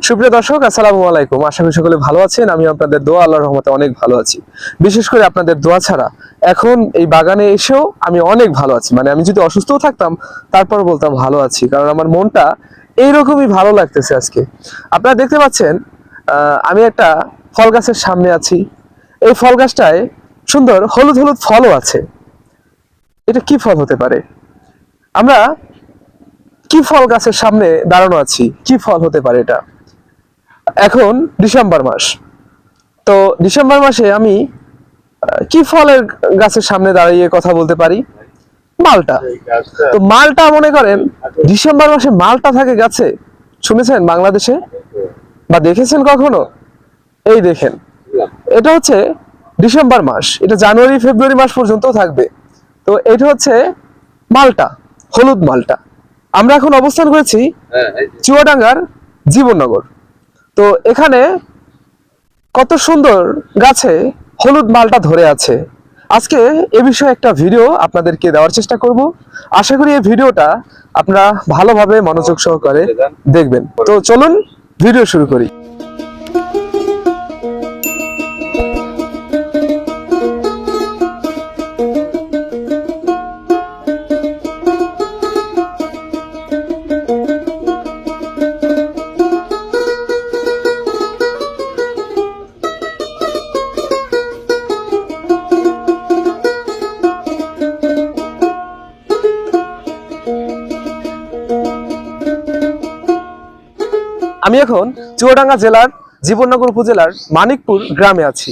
সুপ্রিয় দর্শক, আসসালামু আলাইকুম। আশা করি সকলে ভালো আছেন। আমি আপনাদের দোয়া, আল্লাহর রহমতে অনেক ভালো আছি। বিশেষ করে আপনাদের দোয়া ছাড়া এখন এই বাগানে এসেও আমি অনেক ভালো আছি। মানে আমি যদি অসুস্থও থাকতাম তারপর বলতাম ভালো আছি, কারণ আমার মনটা এইরকমই ভালো লাগতেছে আজকে। আপনারা দেখতে পাচ্ছেন আমি একটা ফল গাছের সামনে আছি। এই ফল গাছটায় সুন্দর হলুদ হলুদ ফলও আছে। এটা কি ফল হতে পারে? আমরা কি ফল গাছের সামনে দাঁড়ানো আছি? কি ফল হতে পারে এটা? এখন ডিসেম্বর মাস। তো ডিসেম্বর মাসে আমি কি ফলের গাছের সামনে দাঁড়িয়ে কথা বলতে পারি? মালটা। তো মালটা মনে করেন ডিসেম্বর মাসে মালটা থাকে গাছে। শুনেছেন বাংলাদেশে বা দেখেছেন কখনো? এই দেখেন, এটা হচ্ছে ডিসেম্বর মাস, এটা জানুয়ারি ফেব্রুয়ারি মাস পর্যন্ত থাকবে। তো এটা হচ্ছে মালটা, হলুদ মালটা। আমরা এখন অবস্থান করেছি চুয়াডাঙ্গার জীবননগর। তো এখানে কত সুন্দর গাছে হলুদ মালটা ধরে আছে। আজকে এ বিষয়ে একটা ভিডিও আপনাদেরকে দেওয়ার চেষ্টা করব। আশা করি এই ভিডিওটা আপনারা ভালোভাবে মনোযোগ সহকারে দেখবেন। তো চলুন ভিডিও শুরু করি। আমি এখন চুয়াডাঙ্গা জেলার জীবননগর উপজেলার মানিকপুর গ্রামে আছি,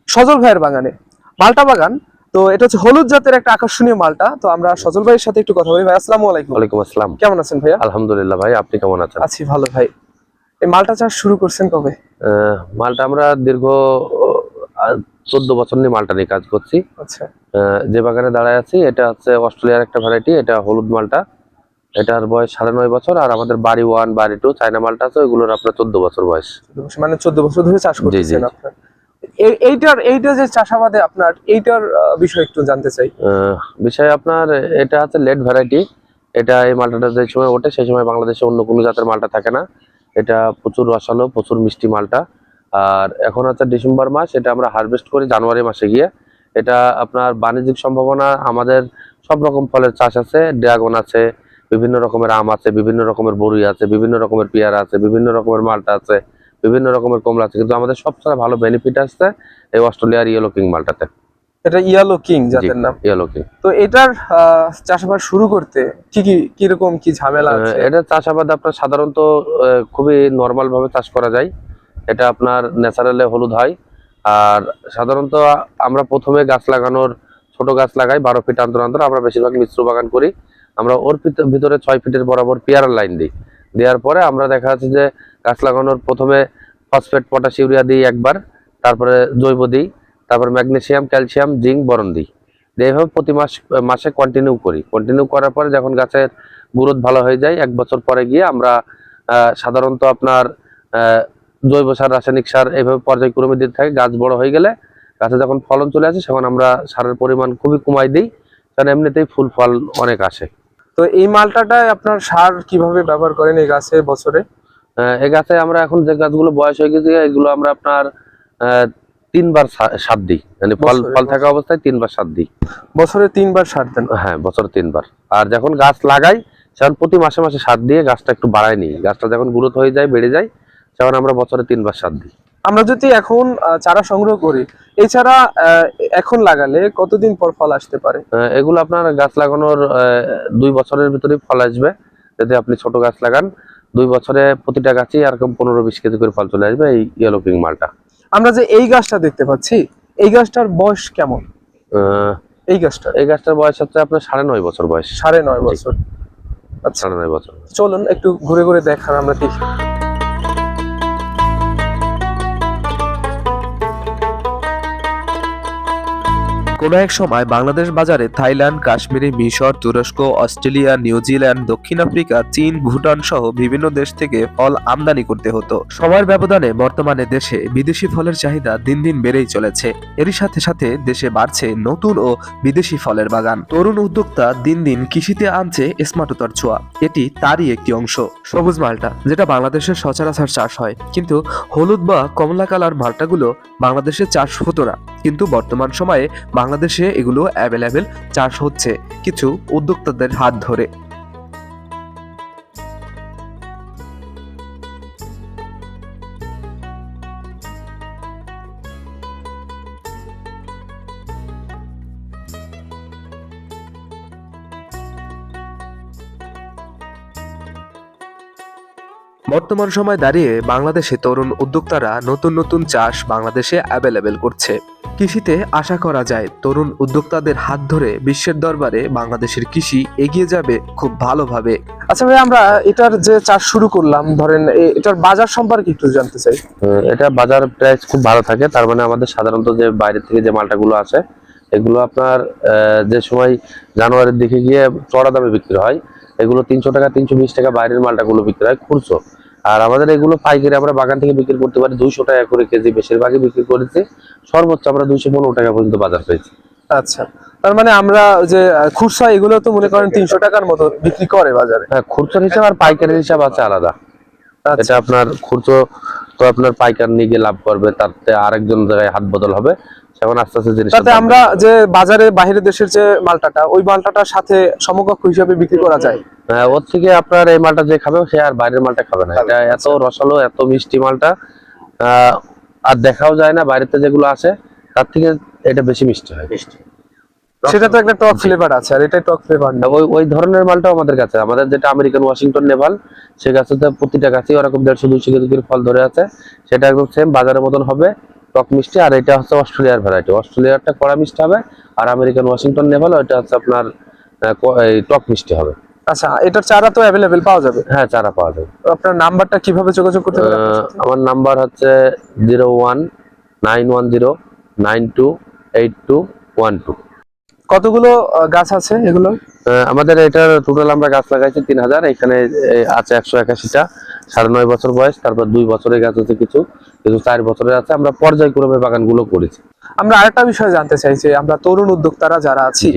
সজল ভাইয়ের বাগানে। মালটা বাগান। তো এটা হচ্ছে হলুদ জাতের একটা আকর্ষণীয় মালটা। তো আমরা সজল ভাইয়ের সাথে একটু কথা বলি। ভাই আসসালামু আলাইকুম। ওয়ালাইকুম আসসালাম। কেমন আছেন ভাইয়া? আলহামদুলিল্লাহ ভাই, আপনি কেমন আছেন? আছি ভালো ভাই। এই মালটা চাষ শুরু করছেন কবে? মালটা আমরা দীর্ঘ 14 বছর নিয়ে মালটা নিয়ে কাজ করছি। আচ্ছা। যে বাগানে দাঁড়ায় আছি এটা হচ্ছে অস্ট্রেলিয়ার একটা ভ্যারাইটি, এটা হলুদ মালটা। এটার বয়স 9.5 বছর। আর আমাদের বাড়ি 1 বাড়ি 2 চায়না মালটা আছে, ওইগুলোর আপনার 14 বছর বয়স। মানে 14 বছর ধরে চাষ করতেছেন আপনারা? এইটা যে চাষাবাদে আপনার এইটার বিষয় একটু জানতে চাই। বিষয় আপনার এটা হচ্ছে লেট ভ্যারাইটি। এটা এই মালটাটা যে সময় ওঠে সেই সময় বাংলাদেশে অন্য কোনো জাতের মালটা থাকে না। এটা প্রচুর রসালো, প্রচুর মিষ্টি মালটা। আর এখন হচ্ছে ডিসেম্বর মাস, এটা আমরা হারভেস্ট করি জানুয়ারি মাসে গিয়ে। এটা আপনার বাণিজ্যিক সম্ভাবনা, আমাদের সব রকম ফলের চাষ আছে, ড্রাগন আছে, বিভিন্ন রকমের আম আছে, বিভিন্ন রকমের বরুই আছে, বিভিন্ন রকমের পেয়ারা আছে, বিভিন্ন রকমের মালটা আছে, বিভিন্ন রকমের কমলা আছে, কিন্তু আমাদের সবচেয়ে ভালো বেনিফিট আসছে এই অস্ট্রেলিয়ার ইয়েলো কিং মালটাতে। এটা ইয়েলো কিং জাতের নাম? Yellow king. তো এটার চাষাবাদ শুরু করতে কিরকম কি ঝামেলা আছে? এটা চাষাবাদ আপনার সাধারণত খুবই নরমাল ভাবে চাষ করা যায়। এটা আপনার ন্যাচারালি হলুদ হয়। আর সাধারণত আমরা প্রথমে গাছ লাগানোর ছোট গাছ লাগাই 12 ফিট অন্তর অন্তর। আমরা বেশিরভাগ মিশ্র বাগান করি। আমরা ওর ভিতরে 6 ফিটের বরাবর পেয়ারার লাইন দিই। দেওয়ার পরে আমরা দেখা যাচ্ছে যে গাছ লাগানোর প্রথমে ফসফেট, পটাশ, ইউরিয়া দিই একবার, তারপরে জৈব দিই, তারপর ম্যাগনেসিয়াম, ক্যালসিয়াম, জিঙ্ক, বোরন দিই। এইভাবে প্রতি মাসে কন্টিনিউ করি। কন্টিনিউ করার পরে যখন গাছের গ্রোথ ভালো হয়ে যায় 1 বছর পরে গিয়ে আমরা সাধারণত আপনার জৈব সার, রাসায়নিক সার এইভাবে পর্যায়ক্রমে দিতে থাকি। গাছ বড় হয়ে গেলে, গাছে যখন ফলন চলে আসে, তখন আমরা সারের পরিমাণ খুবই কমাই দিই, কারণ এমনিতেই ফুল ফল অনেক আসে। তো এই মালটাটায় আপনার সার কিভাবে ব্যবহার করেন এই গাছে বছরে? এই গাছে আমরা এখন যে গাছগুলো বয়স হয়ে গেছে এগুলো আমরা আপনার 3 বার সার দিই, মানে ফল থাকা অবস্থায় 3 বার সার দিই। বছরে 3 বার সার দেন? হ্যাঁ, বছরে 3 বার। আর যখন গাছ লাগাই তখন প্রতি মাসে মাসে সার দিয়ে গাছটা একটু বাড়ায় নিই। গাছটা যখন গ্রোথ হয়ে যায়, বেড়ে যায়, তখন আমরা বছরে 3 বার সার দিই। আমরা যদি এখন চারা সংগ্রহ করি, এই চারা এখন লাগালে কতদিন পর ফল আসতে পারে? এগুলো আপনার গাছ লাগানোর 2 বছরের ভিতরে ফল আসবে। যদি আপনি ছোট গাছ লাগান, 2 বছরে প্রতিটা গাছই এরকম 15-20 কেজি করে ফল চলে আসবে এই ইয়েলো কিং মালটা। আমরা যে এই গাছটা দেখতে পাচ্ছি, এই গাছটার বয়স কেমন? এই গাছটার বয়স হচ্ছে আপনার 9.5 বছর বয়স। 9.5 বছর? আচ্ছা, 9.5 বছর। চলুন একটু ঘুরে ঘুরে দেখান, আমরা দেখি। কোনো এক সময় বাংলাদেশ বাজারে থাইল্যান্ড, কাশ্মীরি, মিশর, তুরস্ক, অস্ট্রেলিয়া, নিউজিল্যান্ড, দক্ষিণ আফ্রিকা, চীন, ভুটান সহ বিভিন্ন দেশ থেকে ফল আমদানি করতে হতো। সময়ের ব্যবধানে বর্তমানে দেশে বিদেশি ফলের চাহিদা দিন দিন বেড়েই চলেছে। এরই সাথে সাথে দেশে বাড়ছে নতুন ও বিদেশি ফলের বাগান। তরুণ উদ্যোক্তা দিন দিন কৃষিতে আনছে স্মার্টতার ছোঁয়া। এটি তারই একটি অংশ। সবুজ মালটা, যেটা বাংলাদেশের সচরাচর চাষ হয়, কিন্তু হলুদ বা কমলা কালার মালটাগুলো বাংলাদেশে চাষ হতো না, কিন্তু বর্তমান সময়ে বাংলাদেশে এগুলো অ্যাভেলেবেল চাষ হচ্ছে কিছু উদ্যোক্তাদের হাত ধরে। বর্তমান সময় দাঁড়িয়ে বাংলাদেশে তরুণ উদ্যোক্তারা নতুন নতুন চাষ বাংলাদেশে অ্যাভেলেবেল করছে। কৃষিতে আশা করা যায় তরুণ উদ্যোক্তাদের হাত ধরে বিশ্বের দরবারে বাংলাদেশের কৃষি এগিয়ে যাবে খুব ভালোভাবে। আচ্ছা ভাই, আমরা এটার যে চাষ শুরু করলাম, ধরেন এটার বাজার সম্পর্কে একটু জানতে চাই। এটা বাজার প্রাইস খুব ভালো থাকে। তার মানে আমাদের সাধারণত যে বাইরে থেকে যে মালটাগুলো আসে, এগুলো আপনার যে সময় জানুয়ারির দিকে গিয়ে চড়া দামে বিক্রি হয়, এগুলো 300 টাকা 320 টাকা বাইরের মালটাগুলো বিক্রি হয় খুচরো। আর আমাদের এগুলো পাইকারি আমরা বাগান থেকে বিক্রি করতে পারি 200 টাকা করে কেজি, বেশিরভাগই বিক্রি করেছি। সর্বোচ্চ আমরা 215 টাকা পর্যন্ত বাজার পেয়েছি। আচ্ছা, তার মানে আমরা যে খুচরা এগুলো তো মনে করেন 300 টাকার মতো বিক্রি করে বাজারে। হ্যাঁ, খুচরা হিসাব আর পাইকারি হিসাব আছে আলাদা। আচ্ছা। এটা আপনার খুচরো তো আপনার পাইকার নিয়ে গিয়ে লাভ করবে, তাতে আরেকজন জায়গায় হাত বদল হবে। সেখন আস্তে আস্তে জিনিস তাতে আমরা যে বাজারে বাইরের দেশের যে মালটাটা, ওই মালটাটার সাথে সমকক্ষ হিসাবে বিক্রি করা যায়। ওর থেকে আপনার এই মালটা যে খাবে সে আর বাইরের মালটা খাবে না। এটা এত রসালো, এত মিষ্টি মালটা আর দেখাও যায় না। বাইরেতে যেগুলো আসে তার থেকে এটা বেশি মিষ্টি হয়। সেটা তো একটা টক ফ্লেভার আছে, আর এটা টক ফ্লেভার না। ওই ধরনের মালটাও আমাদের কাছে, আমাদের যেটা আমেরিকান ওয়াশিংটন নেভাল, সে গাছটাতে প্রতিটা গাছে ওরকম 150-200 কেজি করে ফল ধরে আছে। সেটা একদম সেম বাজারের মতন হবে, টক মিষ্টি। আর এটা হচ্ছে অস্ট্রেলিয়ার ভ্যারাইটি, অস্ট্রেলিয়ারটা কড়া মিষ্টি হবে, আর আমেরিকান ওয়াশিংটন নেভাল ওইটা হচ্ছে আপনার টক মিষ্টি হবে। আচ্ছা, এটার চারা তো অ্যাভেলেবেল পাওয়া যাবে? হ্যাঁ, চারা পাওয়া যাবে। আপনার নাম্বারটা কিভাবে যোগাযোগ করতে পারেন? আমার নাম্বার হচ্ছে 019109282112। কতগুলো গাছ আছে এগুলো? আমাদের এটার টোটাল আমরা গাছ লাগাইছি 3000। এখানে আছে 181টা, 9.5 বছর বয়স। তারপর 2 বছরের গাছ আছে, কিছু 4 বছরের আছে। আমরা পর্যায়ক্রমে বাগানগুলো করেছি। আমরা আরেকটা বিষয় জানতে চাই যে আমরা তরুণ উদ্যোক্তারা যারা আছি,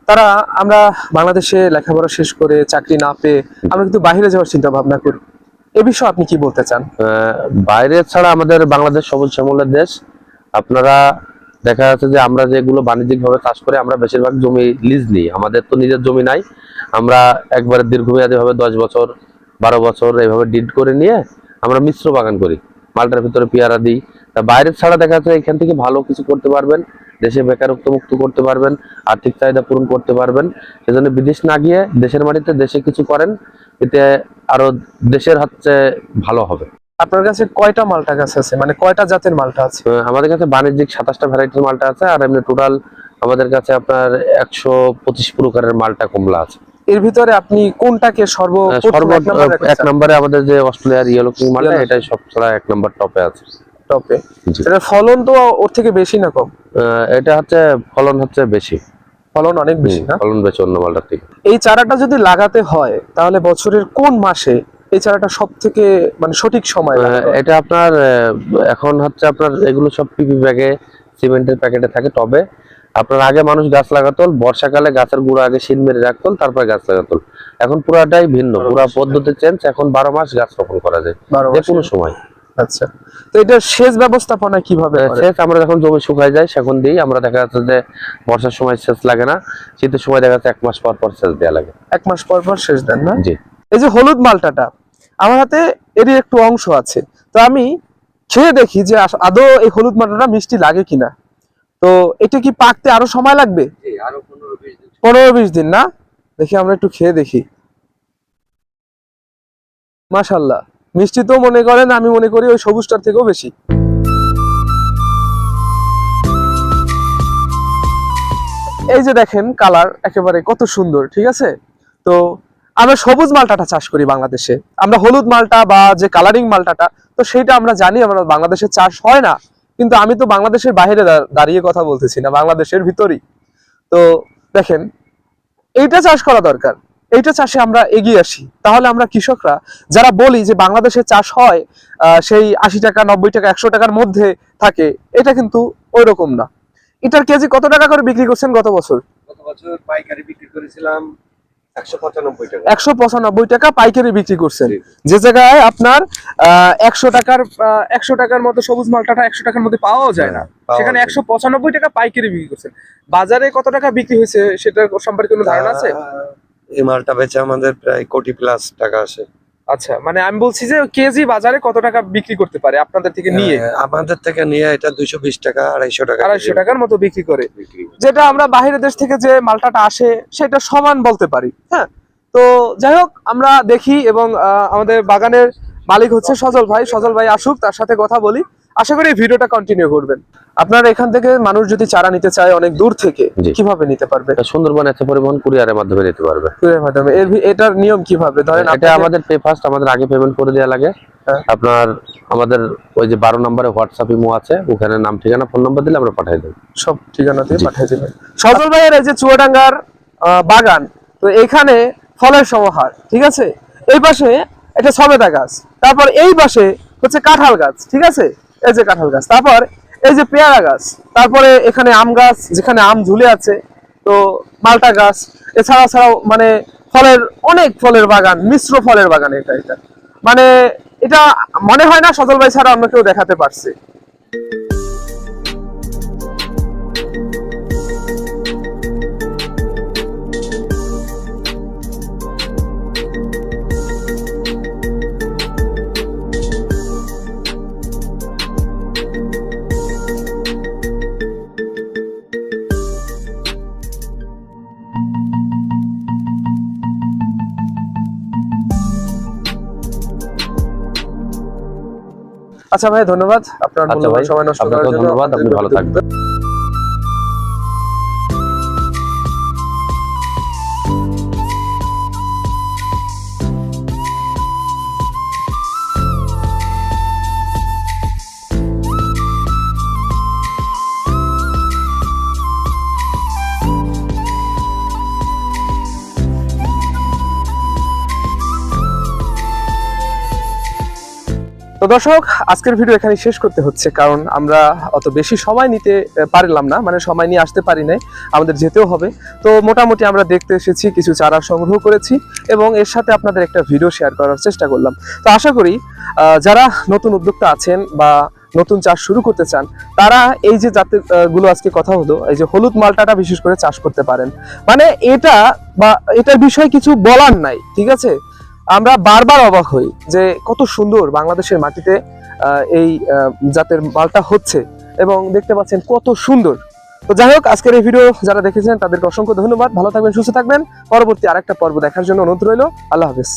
তারা আমরা বাংলাদেশে লেখাপড়া শেষ করে চাকরি না পেয়ে আমরা কিন্তু বাইরে যাওয়ার চিন্তা ভাবনা করি। এ বিষয়ে আপনি কি বলতে চান? বাইরে ছাড়া আমাদের বাংলাদেশ সবুজ শ্যামলের দেশ। আপনারা দেখা যাচ্ছে যে আমরা যেগুলো বাণিজ্যিক ভাবে চাষ করে, আমরা বেশিরভাগ জমি লিজ নিই। আমাদের তো নিজের জমি নাই। আমরা একবারে দীর্ঘমেয়াদী ভাবে 10 বছর 12 বছর এইভাবে ডিড করে নিয়ে আমরা মিশ্র বাগান করি। মালটার ভিতরে পেয়ারা দিই। তা বাইরে ছাড়া দেখা যাচ্ছে এখান থেকে ভালো কিছু করতে পারবেন, দেশে বেকারত্ব মুক্ত করতে পারবেন, আর্থিক চাহিদা পূরণ করতে পারবেন। সেজন্য বিদেশ না গিয়ে দেশের মাটিতে দেশে কিছু করেন, এতে আরো দেশের হচ্ছে ভালো হবে। আপনার কাছে কয়টা মালটা গাছ আছে, মানে কয়টা জাতের মালটা আছে? আমাদের কাছে বাণিজ্যিক 27টা ভ্যারাইটির মালটা আছে, আর এমনি টোটাল আমাদের কাছে আপনার 125 প্রকারের মালটা কমলা আছে। এর ভিতরে আপনি কোনটাকে এক নম্বরে আমাদের যে অস্ট্রেলিয়ার ইয়েলো কিং মালটা, এটাই সবচেয়ে 1 নম্বর টপে আছে। টপে? এটার ফলন তো ওর থেকে বেশি না কম? এটা হচ্ছে ফলন হচ্ছে বেশি। ফলন অনেক বেশি না? ফলন বেশি অন্য মালটার থেকে। এই চারাটা যদি লাগাতে হয় তাহলে বছরের কোন মাসে এই চারাটা সব থেকে মানে সঠিক সময়? এটা আপনার এখন হচ্ছে আপনার এগুলো সব পিপি ব্যাগে সিমেন্টের প্যাকেটে থাকে টবে। আপনার আগে মানুষ গাছ লাগাতো বর্ষাকালে, গাছের গুঁড়ো আগে শীত মেরে রাখতো, তারপর গাছ লাগাতো। এখন পুরাটাই ভিন্ন, পুরা পদ্ধতি চেঞ্জ। এখন 12 মাস গাছ রোপণ করা যায়, যে কোনো সময়। আচ্ছা, তো এটা সেচ ব্যবস্থাপনা কিভাবে? সেচ আমরা যখন জমি শুকায় যায় সেখন দিই। আমরা দেখা যাচ্ছে যে বর্ষার সময় সেচ লাগে না, শীতের সময় দেখা যাচ্ছে 1 মাস পর পর সেচ দেওয়া লাগে। 1 মাস পর পর সেচ দেন না? জি। এই যে হলুদ মালটাটা আমার হাতে, এরই একটু অংশ আছে, তো আমি খেয়ে দেখি যে আদৌ এই হলুদ মালটাটা মিষ্টি লাগে কিনা। তো এটা কি পাকতে আরো সময় লাগবে? 15-20 দিন না? দেখি আমরা একটু খেয়ে দেখি। মাশাআল্লাহ, মিষ্টি তো মনে করেন, আমি মনে করি ওই সবুজটার থেকেও বেশি। এই যে দেখেন কালার একেবারে কত সুন্দর, ঠিক আছে? তো আমরা সবুজ মালটাটা চাষ করি বাংলাদেশে। আমরা হলুদ মালটা বা যে কালারিং মালটাটা, তো সেইটা আমরা জানি আমরা বাংলাদেশে চাষ হয় না। কিন্তু আমি তো বাংলাদেশের বাইরে দাঁড়িয়ে কথা বলতেছি না, বাংলাদেশের ভিতরই। তো দেখেন, এইটা চাষ করা দরকার, এইটা চাষে আমরা এগিয়ে আসি, তাহলে আমরা কৃষকরা যারা বলি যে বাংলাদেশে চাষ হয় সেই 80 টাকা 90 টাকা 100 টাকার মধ্যে থাকে, এটা কিন্তু ওই রকম না। এটার কেজি কত টাকা করে বিক্রি করছেন গত বছর? গত বছর পাইকারি বিক্রি করেছিলাম 195 টাকা। 195 টাকা পাইকারি বিক্রি করছেন, জি। যে জায়গায় আপনার 100 টাকার মতো সবুজ মালটাটা 100 টাকার মধ্যে পাওয়াও যায় না, পাওয়া সেখানে যায় না। 195 টাকা পাইকারি বিক্রি করছেন। বাজারে কত টাকা বিক্রি হয়েছে সেটা সম্পর্কে কোনো ধারণা আছে? এই মালটা বেচে আমাদের প্রায় কোটি প্লাস টাকা আসে। আচ্ছা, মানে আমি বলছি যে কেজি বাজারে কত টাকা বিক্রি করতে পারে আপনাদের থেকে নিয়ে? আমাদের থেকে নিয়ে এটা 220 টাকা 250 টাকা 250 টাকার মতো বিক্রি করে, বিক্রি করে। যেটা আমরা বাইরের দেশ থেকে যে মালটাটা আসে সেটা সমান বলতে পারি। হ্যাঁ, তো যাই হোক, আমরা দেখি এবং আমাদের বাগানের মালিক হচ্ছে সজল ভাই। সজল ভাই আসুক, তার সাথে কথা বলি। আশা করি এই ভিডিওটা কন্টিনিউ করবেন। আপনার এখান থেকে মানুষ যদি চারা নিতে চায় অনেক দূর থেকে, জি। কিভাবে নিতে পারবে? এটা সুন্দরবন এসে পরিবহন কুরিয়ারের মাধ্যমে নিতে পারবে। কুরিয়ারের মাধ্যমে। এটার নিয়ম কিভাবে? ধরেন এটা আমাদের পে ফার্স্ট, আমাদের আগে পেমেন্ট করে দেওয়া লাগে। হ্যাঁ। আপনার আমাদের ওই যে 12 নম্বরে হোয়াটসঅ্যাপ ইমো আছে, ওখানে নাম ঠিকানা ফোন নাম্বার দিলে আমরা পাঠিয়ে দেব। সব ঠিকানা দিয়ে জি। পাঠিয়ে দেবেন। সজল ভাইয়ের এই যে চুয়াডাঙ্গার বাগান, তো এখানে ফলের সমাহার, ঠিক আছে। এই পাশে একটা সবেদা গাছ, তারপর এই পাশে হচ্ছে কাঁঠাল গাছ, ঠিক আছে, এই যে কাঁঠাল গাছ, তারপর এই যে পেয়ারা গাছ, তারপরে এখানে আম গাছ যেখানে আম ঝুলে আছে, তো মালটা গাছ, ছাড়াও মানে ফলের অনেক ফলের বাগান, মিশ্র ফলের বাগান। এটা মানে এটা মনে হয় না সজল ভাই ছাড়া অন্য কেউ দেখাতে পারছে। আচ্ছা ভাই, ধন্যবাদ আপনার আচ্ছা মূল্যবান ভাই, সময় নষ্ট করার আপনাকেও জন্য। ধন্যবাদ, আপনি ভালো থাকবেন। তো দর্শক, আজকের ভিডিও এখানে শেষ করতে হচ্ছে, কারণ আমরা অত বেশি সময় নিতে পারলাম না, মানে সময় নিয়ে আসতে পারি নাই, আমাদের যেতেও হবে। তো মোটামুটি আমরা দেখতে এসেছি, কিছু চারা সংগ্রহ করেছি এবং এর সাথে আপনাদের একটা ভিডিও শেয়ার করার চেষ্টা করলাম। তো আশা করি যারা নতুন উদ্যোক্তা আছেন বা নতুন চাষ শুরু করতে চান, তারা এই যে জাতের গুলো আজকে কথা হলো, এই যে হলুদ মালটাটা বিশেষ করে চাষ করতে পারেন। মানে এটা বা এটার বিষয়ে কিছু বলার নাই, ঠিক আছে। আমরা বারবার অবাক হই যে কত সুন্দর বাংলাদেশের মাটিতে এই জাতের মালটা হচ্ছে এবং দেখতে পাচ্ছেন কত সুন্দর। তো যাই হোক, আজকের এই ভিডিও যারা দেখেছেন তাদেরকে অসংখ্য ধন্যবাদ। ভালো থাকবেন, সুস্থ থাকবেন। পরবর্তী আরেকটা পর্ব দেখার জন্য অনুরোধ রইল। আল্লাহ হাফেজ।